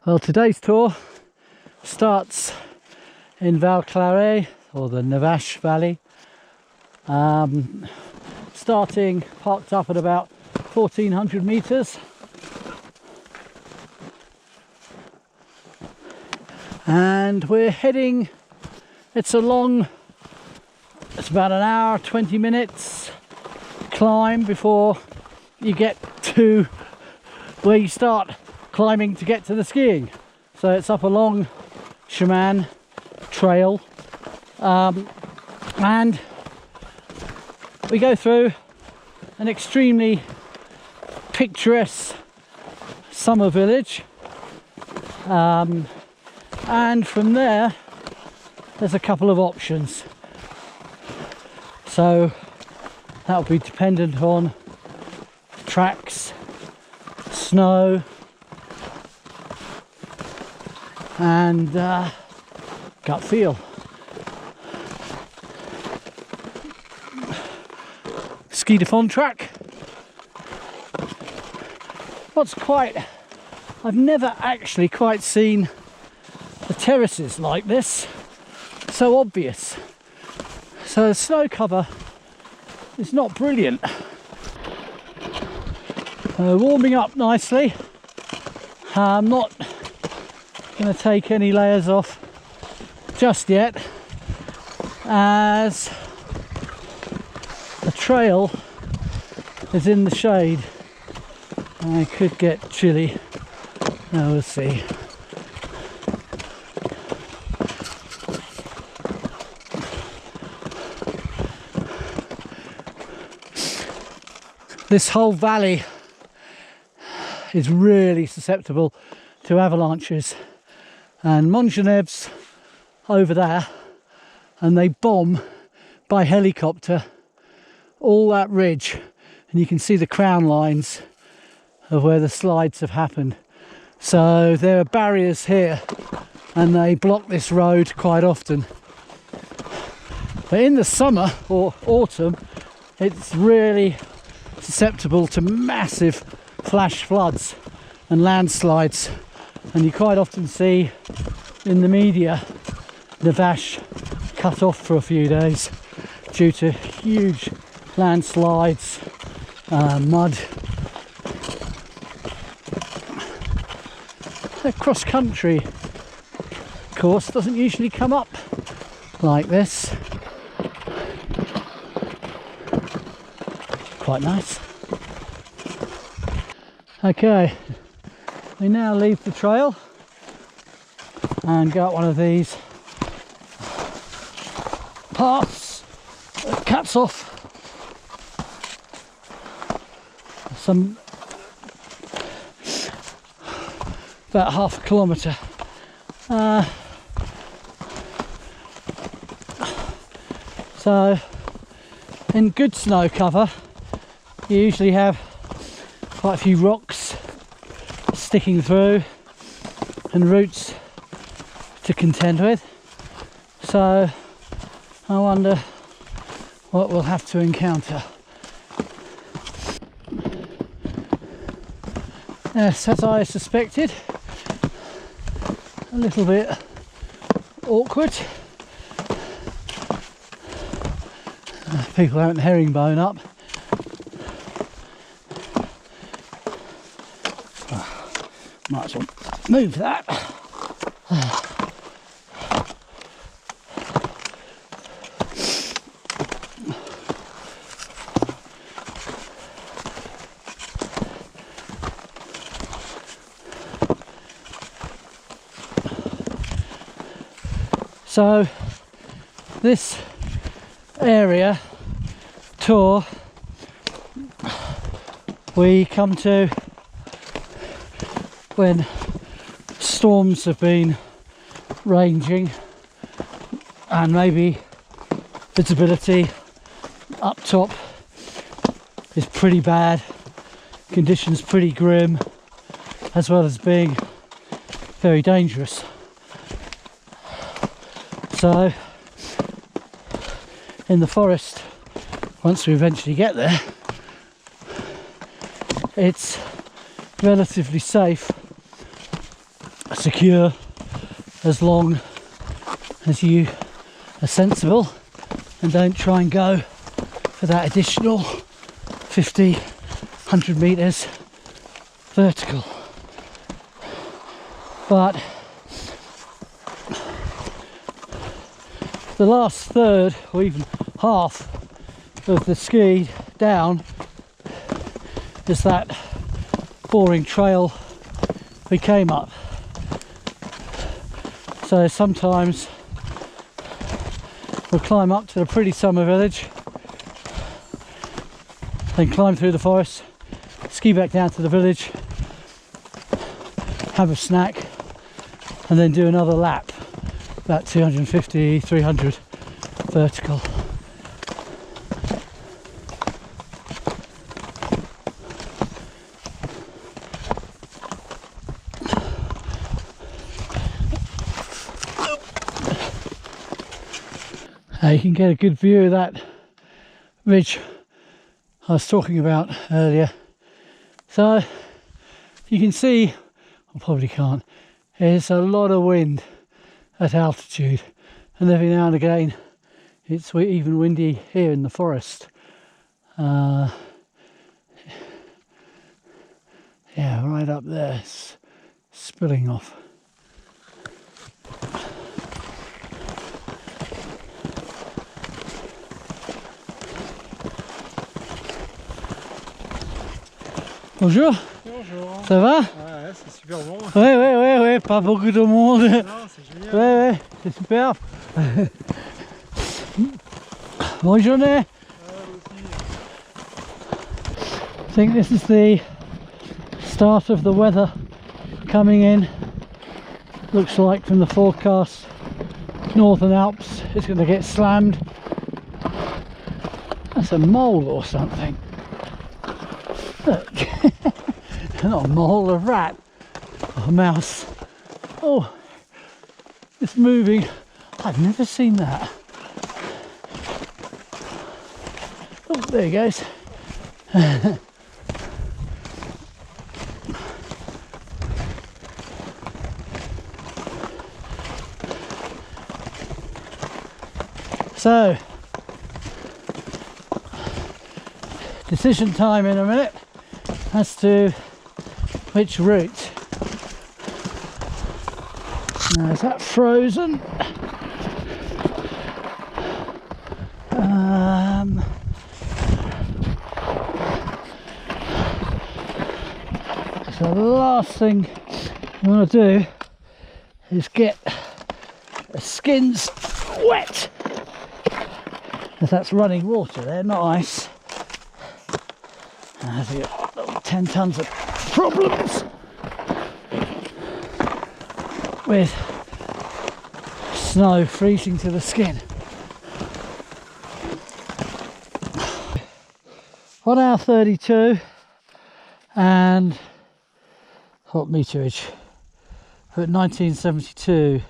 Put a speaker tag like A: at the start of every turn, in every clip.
A: Well, today's tour starts in Val Claret, or the Navache Valley, starting parked up at about 1400 meters, and we're heading, it's about an hour 20 minutes climb before you get to where you start climbing to get to the skiing. So it's up a long chemin trail, and we go through an extremely picturesque summer village, and from there there's a couple of options. So that'll be dependent on tracks, snow, and gut feel. Ski de fond track. I've never actually quite seen the terraces like this, so obvious. So the snow cover is not brilliant. Warming up nicely. I'm not going to take any layers off just yet, as the trail is in the shade. I could get chilly. Now we'll see. This whole valley is really susceptible to avalanches, and Montgenèvre's over there, and they bomb by helicopter all that ridge, and you can see the crown lines of where the slides have happened. So there are barriers here, and they block this road quite often. But in the summer or autumn, it's really susceptible to massive flash floods and landslides, and you quite often see in the media Navache cut off for a few days due to huge landslides, mud. The cross country course doesn't usually come up like this. Quite nice. Okay, we now leave the trail and go up one of these paths that cuts off about half a kilometre. So in good snow cover you usually have quite a few rocks sticking through and roots to contend with. So I wonder what we'll have to encounter. Yes, as I suspected, a little bit awkward. People haven't herringbone up. Might as well move that. So this area tour we come to when storms have been ranging and maybe visibility up top is pretty bad, conditions pretty grim, as well as being very dangerous. So in the forest, once we eventually get there, it's relatively safe secure as long as you are sensible and don't try and go for that additional 50, 100 meters vertical. But the last third or even half of the ski down is that boring trail we came up. So sometimes we'll climb up to the pretty summer village, then climb through the forest, ski back down to the village, have a snack, and then do another lap, about 250, 300 vertical. You can get a good view of that ridge I was talking about earlier. So you can see, I probably can't, there's a lot of wind at altitude, and every now and again it's even windy here in the forest. Yeah, right up there, it's spilling off. Bonjour.
B: Bonjour.
A: Ça va?
B: Ouais, c'est super bon.
A: Ouais, pas beaucoup de monde.
B: Non, c'est génial.
A: Ouais, c'est super. Bonne journée. I think this is the start of the weather coming in. Looks like from the forecast, Northern Alps is going to get slammed. That's a mole or something. Look, not a mole, a rat, or a mouse. Oh, it's moving. I've never seen that. Oh, there he goes. So, decision time in a minute as to which route. Now, is that frozen? So the last thing you want to do is get the skins wet, because that's running water there, not ice. As you got 10 tons of problems with snow freezing to the skin. 1 hour 32 and what meterage? At 1972,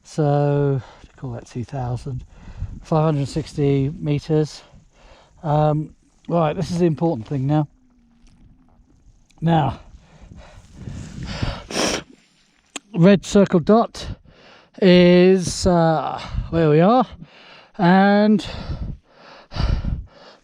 A: so call that 2,000, 560 meters. Right, this is the important thing now. Now, red circle dot is where we are, and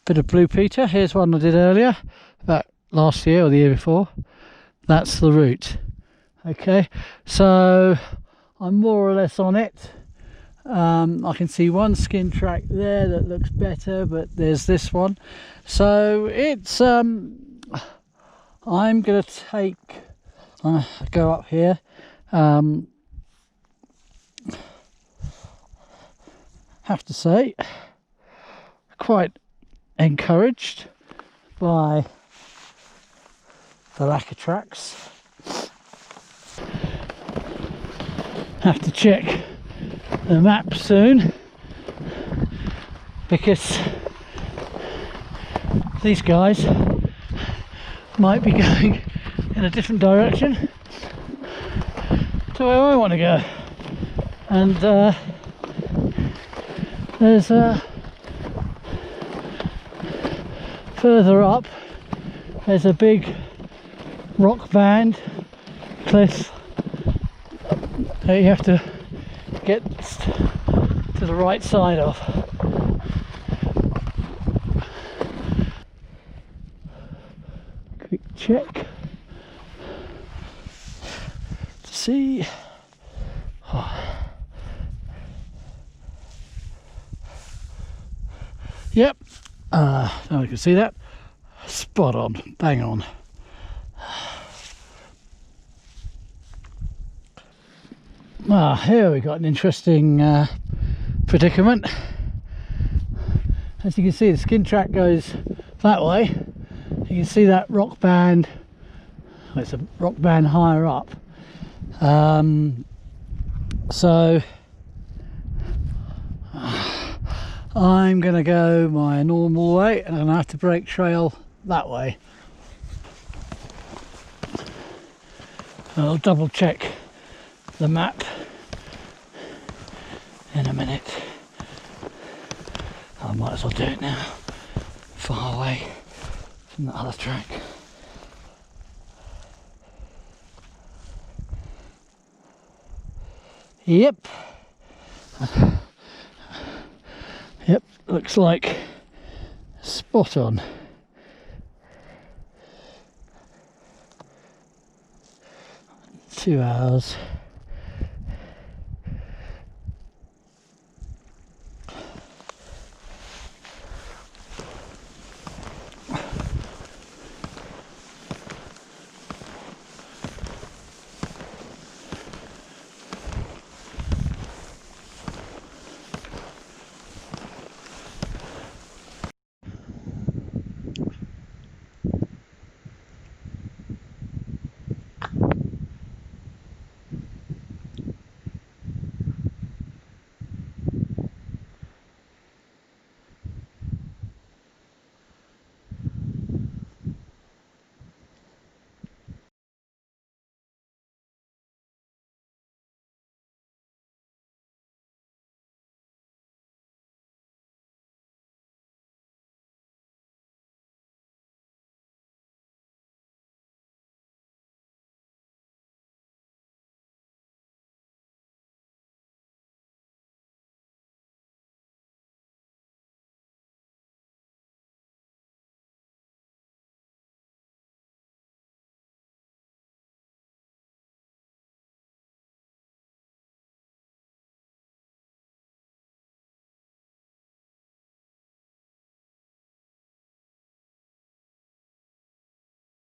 A: bit of Blue Peter. Here's one I did earlier, about last year or the year before. That's the route. Okay, so I'm more or less on it. I can see one skin track there that looks better, but there's this one. So it's I'm gonna take go up here. Have to say, quite encouraged by the lack of tracks. Have to check the map soon, because these guys might be going in a different direction to where I want to go, and there's further up there's a big rock band cliff that you have to get to the right side of. Quick check to see. Yep, now you can see that. Spot on, bang on. Here we got an interesting predicament. As you can see, the skin track goes that way. You can see that rock band. Well, it's a rock band higher up. So I'm going to go my normal way, and I'm going to have to break trail that way. I'll double check the map in a minute. I might as well do it now, far away from the other track. Yep. Yep, looks like spot on. Two hours.